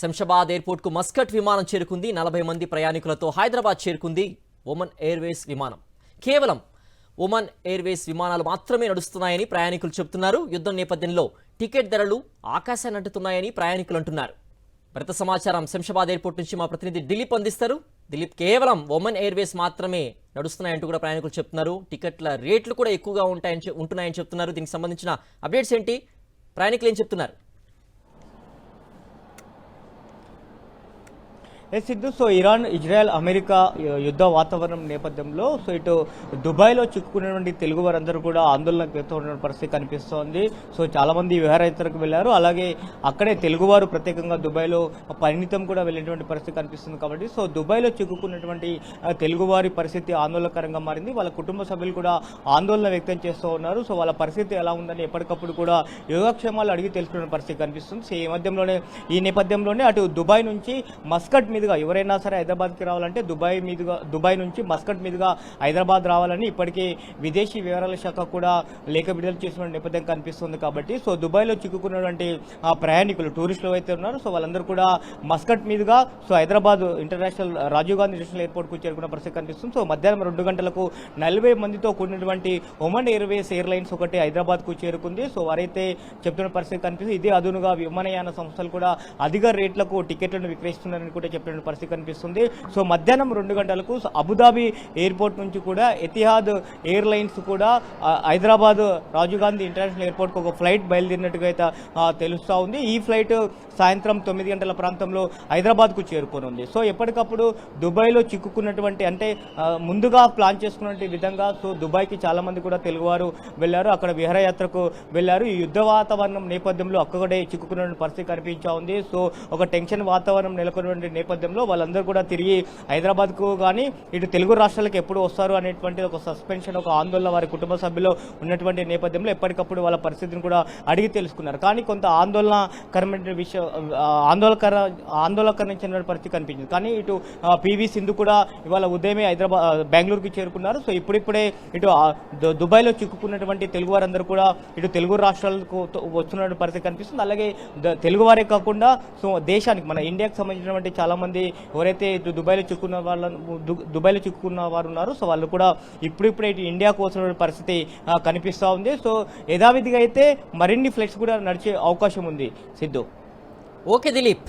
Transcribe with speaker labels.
Speaker 1: Shamshabad ఎయిర్పోర్ట్కు Muscat విమానం చేరుకుంది. 40 మంది ప్రయాణికులతో హైదరాబాద్ చేరుకుంది ఒమన్ ఎయిర్వేస్ విమానం. కేవలం ఒమన్ ఎయిర్వేస్ విమానాలు మాత్రమే నడుస్తున్నాయని ప్రయాణికులు చెబుతున్నారు. యుద్ధం నేపథ్యంలో టికెట్ ధరలు ఆకాశాన్ని అంటున్నాయని ప్రయాణికులు అంటున్నారు. మరింత సమాచారం శంషాబాద్ ఎయిర్పోర్ట్ నుంచి మా ప్రతినిధి దిలీప్ అందిస్తారు. దిలీప్, కేవలం ఒమన్ ఎయిర్వేస్ మాత్రమే నడుస్తున్నాయంటూ కూడా ప్రయాణికులు చెప్తున్నారు. టికెట్ల రేట్లు కూడా ఎక్కువగా ఉంటున్నాయని చెప్తున్నారు. దీనికి సంబంధించిన అప్డేట్స్ ఏంటి? ప్రయాణికులు ఏం చెప్తున్నారు?
Speaker 2: Siddhu, so Iran, Israel, America యుద్ధ వాతావరణం నేపథ్యంలో సో ఇటు దుబాయ్లో చిక్కుకున్నటువంటి తెలుగు వారందరూ కూడా ఆందోళనకు వ్యక్తమైన పరిస్థితి కనిపిస్తోంది. సో చాలా మంది విహారయాత్రకు వెళ్లారు. అలాగే అక్కడే తెలుగువారు ప్రత్యేకంగా దుబాయ్లో పరిణితం కూడా వెళ్ళినటువంటి పరిస్థితి కనిపిస్తుంది. కాబట్టి సో దుబాయ్లో చిక్కుకున్నటువంటి తెలుగువారి పరిస్థితి ఆందోళనకరంగా మారింది. వాళ్ళ కుటుంబ సభ్యులు కూడా ఆందోళన వ్యక్తం చేస్తూ ఉన్నారు. సో వాళ్ళ పరిస్థితి ఎలా ఉందని ఎప్పటికప్పుడు కూడా యోగక్షేమాలు అడిగి తెలుసుకునే పరిస్థితి కనిపిస్తుంది. సో ఈ నేపథ్యంలోనే అటు దుబాయ్ నుంచి మస్కట్ మీదుగా ఎవరైనా సరే హైదరాబాద్కి రావాలంటే దుబాయ్ నుంచి మస్కట్ మీదుగా హైదరాబాద్ రావాలని ఇప్పటికే విదేశీ వ్యవహారాల శాఖ కూడా లేఖ విడుదల చేసిన నేపథ్యం కనిపిస్తుంది. కాబట్టి సో దుబాయ్లో చిక్కుకున్నటువంటి ప్రయాణికులు, టూరిస్టులు అయితే ఉన్నారు, సో వాళ్ళందరూ కూడా మస్కట్ మీదుగా సో హైదరాబాద్ రాజీవ్ గాంధీ ఇంటర్నేషనల్ ఎయిర్పోర్ట్కు చేరుకున్న పరిస్థితి కనిపిస్తుంది. సో మధ్యాహ్నం 2 గంటలకు 40 మందితో కూడినటువంటి ఒమన్ ఎయిర్లైన్స్ ఒకటి హైదరాబాద్కు చేరుకుంది. సో వారైతే చెప్తున్న పరిస్థితి కనిపిస్తుంది. ఇదే అదునుగా విమానయాన సంస్థలు కూడా అధిక రేట్లకు టికెట్లను విక్రయిస్తున్నారని కూడా చెప్పిన పరిస్థితి కనిపిస్తుంది. సో మధ్యాహ్నం 2 గంటలకు అబుదాబి ఎయిర్పోర్ట్ నుంచి కూడా ఎతిహాద్ ఎయిర్లైన్స్ కూడా హైదరాబాద్ రాజీవ్ గాంధీ ఇంటర్నేషనల్ ఎయిర్పోర్ట్కు ఒక ఫ్లైట్ బయలుదేరినట్టుగా అయితే తెలుస్తూ ఉంది. ఈ ఫ్లైట్ సాయంత్రం 9 గంటల ప్రాంతంలో హైదరాబాద్కు చేరుకోనుంది. సో ఎప్పటికప్పుడు దుబాయ్లో చిక్కుకున్నటువంటి అంటే ముందుగా ప్లాన్ చేసుకున్న విధంగా సో దుబాయ్కి చాలా మంది కూడా తెలుగువారు వెళ్లారు. అక్కడ విహారయాత్రకు వెళ్లారు. ఈ యుద్ధ వాతావరణం నేపథ్యంలో అక్కడే చిక్కుకున్న పరిస్థితి కనిపించా ఉంది. సో ఒక టెన్షన్ వాతావరణం నెలకొన్నటువంటి నేపథ్యంలో వాళ్ళందరూ కూడా తిరిగి హైదరాబాద్కు కానీ ఇటు తెలుగు రాష్ట్రాలకు ఎప్పుడు వస్తారు అనేటువంటి ఒక సస్పెన్షన్, ఒక ఆందోళన వారి కుటుంబ సభ్యులు ఉన్నటువంటి నేపథ్యంలో ఎప్పటికప్పుడు వాళ్ళ పరిస్థితిని కూడా అడిగి తెలుసుకున్నారు. కానీ కొంత ఆందోళనకరమైన విషయం ఆందోళనకరించిన పరిస్థితి కనిపించింది. కానీ ఇటు పివి సింధు కూడా ఇవాళ ఉదయమే బెంగళూరుకి చేరుకున్నారు. సో ఇప్పుడిప్పుడే ఇటు దుబాయ్లో చిక్కుకున్నటువంటి తెలుగు వారందరూ కూడా ఇటు తెలుగు రాష్ట్రాలకు వస్తున్న పరిస్థితి కనిపిస్తుంది. అలాగే తెలుగు వారే కాకుండా సో దేశానికి, మన ఇండియాకి సంబంధించినటువంటి చాలా మంది ఎవరైతే దుబాయ్లో చిక్కుకున్న వారు ఉన్నారు, సో వాళ్ళు కూడా ఇప్పుడిప్పుడే ఇండియాకు వస్తున్న పరిస్థితి కనిపిస్తూ ఉంది. సో యథావిధిగా అయితే మరిన్ని ఫ్లైట్స్ కూడా నడిచే అవకాశం ఉంది. సిద్ధు.
Speaker 1: ఓకే దిలీప్.